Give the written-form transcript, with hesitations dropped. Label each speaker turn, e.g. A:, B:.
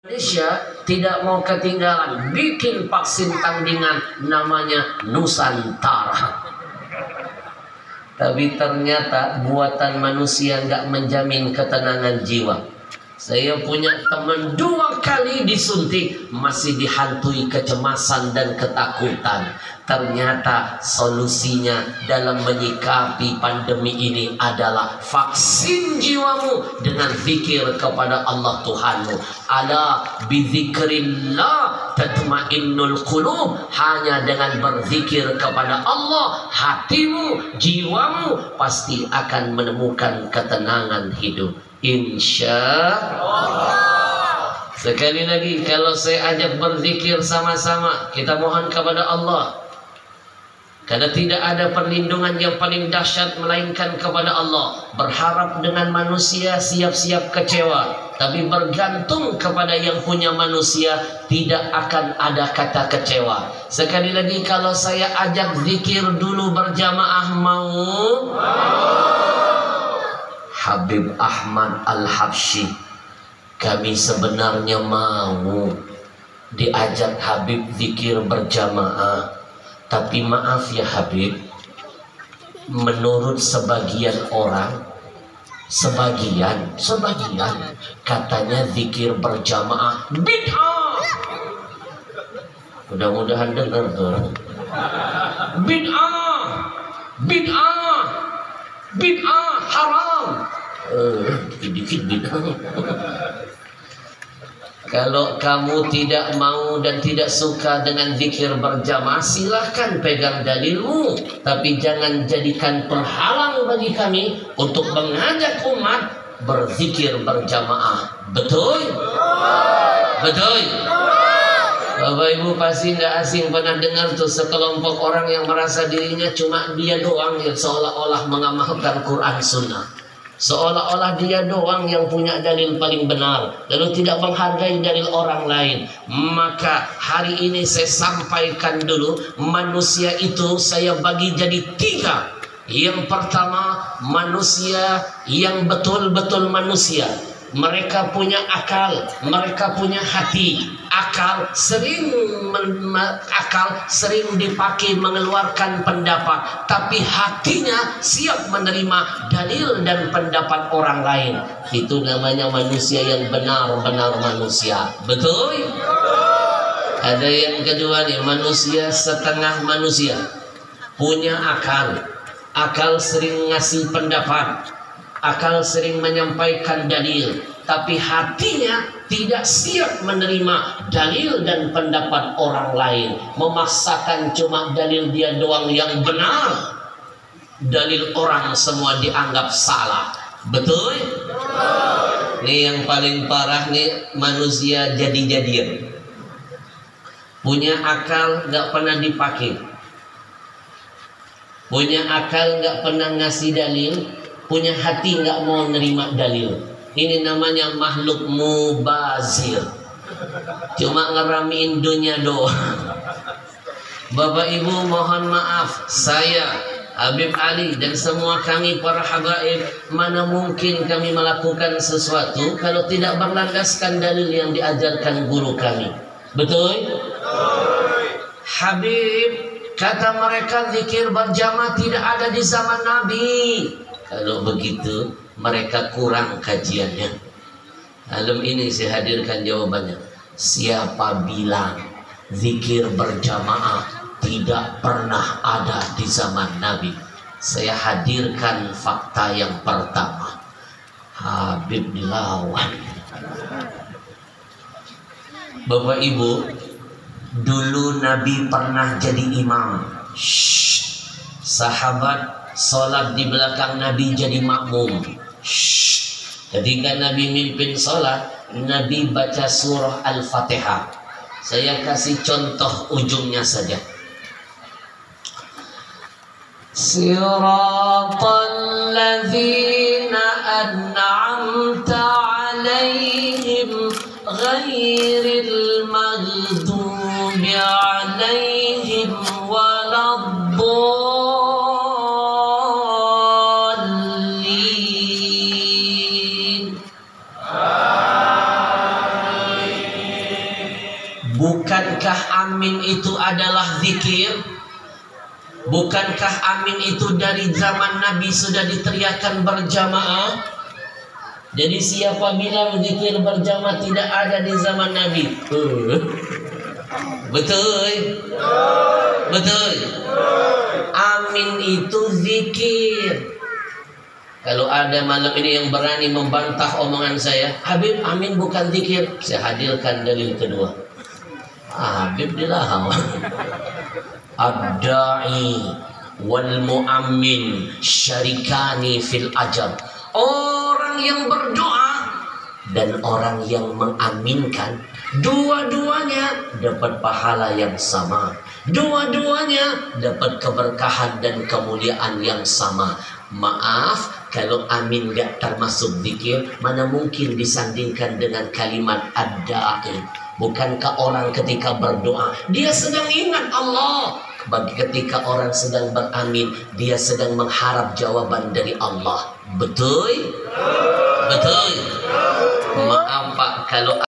A: Indonesia tidak mau ketinggalan bikin vaksin tandingan namanya Nusantara. Tapi ternyata buatan manusia nggak menjamin ketenangan jiwa. Saya punya teman 2 kali disuntik masih dihantui kecemasan dan ketakutan. Ternyata solusinya dalam menyikapi pandemi ini adalah vaksin jiwamu dengan zikir kepada Allah Tuhanmu. Ala bizikrillah tatmainnul qulub. Hanya dengan berzikir kepada Allah, hatimu, jiwamu pasti akan menemukan ketenangan hidup, insya Allah. Sekali lagi, kalau saya ajak berzikir sama-sama, kita mohon kepada Allah. Karena tidak ada perlindungan yang paling dahsyat melainkan kepada Allah. Berharap dengan manusia siap-siap kecewa, tapi bergantung kepada yang punya manusia tidak akan ada kata kecewa. Sekali lagi, kalau saya ajak zikir dulu berjamaah, mau? Habib Ahmad Al-Habsyi, kami sebenarnya mau diajak Habib zikir berjamaah. Tapi maaf ya Habib, menurut sebagian orang, sebagian katanya zikir berjamaah bid'ah. Mudah-mudahan dengar tuh. Bid'ah haram. Dikit bid'ah. Kalau kamu tidak mau dan tidak suka dengan zikir berjamaah, silahkan pegang dalilmu, tapi jangan jadikan penghalang bagi kami untuk mengajak umat berzikir berjamaah. Betul? Betul? Bapak Ibu pasti tidak asing pernah dengar tuh sekelompok orang yang merasa dirinya cuma dia doang yang seolah-olah mengamalkan Quran Sunnah. Seolah-olah dia doang yang punya dalil paling benar, lalu tidak menghargai dalil orang lain. Maka hari ini saya sampaikan dulu, manusia itu saya bagi jadi 3. Yang pertama, manusia yang betul-betul manusia. Mereka punya akal, mereka punya hati. Akal sering dipakai mengeluarkan pendapat, tapi hatinya siap menerima dalil dan pendapat orang lain. Itu namanya manusia yang benar-benar manusia. Betul? Ada yang kedua nih, manusia setengah manusia. Punya akal. Akal sering ngasih pendapat, akal sering menyampaikan dalil, tapi hatinya tidak siap menerima dalil dan pendapat orang lain. Memaksakan cuma dalil dia doang yang benar, dalil orang semua dianggap salah. Betul? Nih yang paling parah nih, manusia jadi-jadian. Punya akal gak pernah dipakai, punya akal gak pernah ngasih dalil, punya hati nggak mau nerima dalil. Ini namanya makhluk mubazir, cuma ngeramiin dunia doang. Bapak Ibu mohon maaf, saya Habib Ali dan semua kami para habaib, mana mungkin kami melakukan sesuatu kalau tidak berlandaskan dalil yang diajarkan guru kami. Betul? Habib, kata mereka zikir berjamaah tidak ada di zaman Nabi. Kalau begitu mereka kurang kajiannya. Malam ini saya hadirkan jawabannya. Siapa bilang zikir berjamaah tidak pernah ada di zaman Nabi? Saya hadirkan fakta yang pertama. Habib dilawan. Bapak Ibu, dulu Nabi pernah jadi imam. Sahabat sholat di belakang Nabi jadi makmum. Ketika Nabi mimpin sholat, Nabi baca surah Al-Fatihah. Saya kasih contoh ujungnya saja. Siratal ladzina an'amta 'alaihim ghairil maghdubi 'alaihim waladdallin. Bukankah amin itu adalah zikir? Bukankah amin itu dari zaman Nabi sudah diteriakan berjamaah? Jadi siapa bilang zikir berjamaah tidak ada di zaman Nabi? Betul? Betul? Amin itu zikir. Kalau ada malam ini yang berani membantah omongan saya, Habib, amin bukan zikir, saya hadirkan dalil kedua. Habib dilahau. Ad-da'i wal mu'ammin syarikani fil ajab. Orang yang berdoa dan orang yang mengaminkan, dua-duanya dapat pahala yang sama. Dua-duanya dapat keberkahan dan kemuliaan yang sama. Maaf, kalau amin gak termasuk zikir, mana mungkin disandingkan dengan kalimat ad-da'i. Bukankah orang ketika berdoa dia sedang ingat Allah? Bagi ketika orang sedang beramin, dia sedang mengharap jawaban dari Allah. Betul? Betul? Maaf Pak, kalau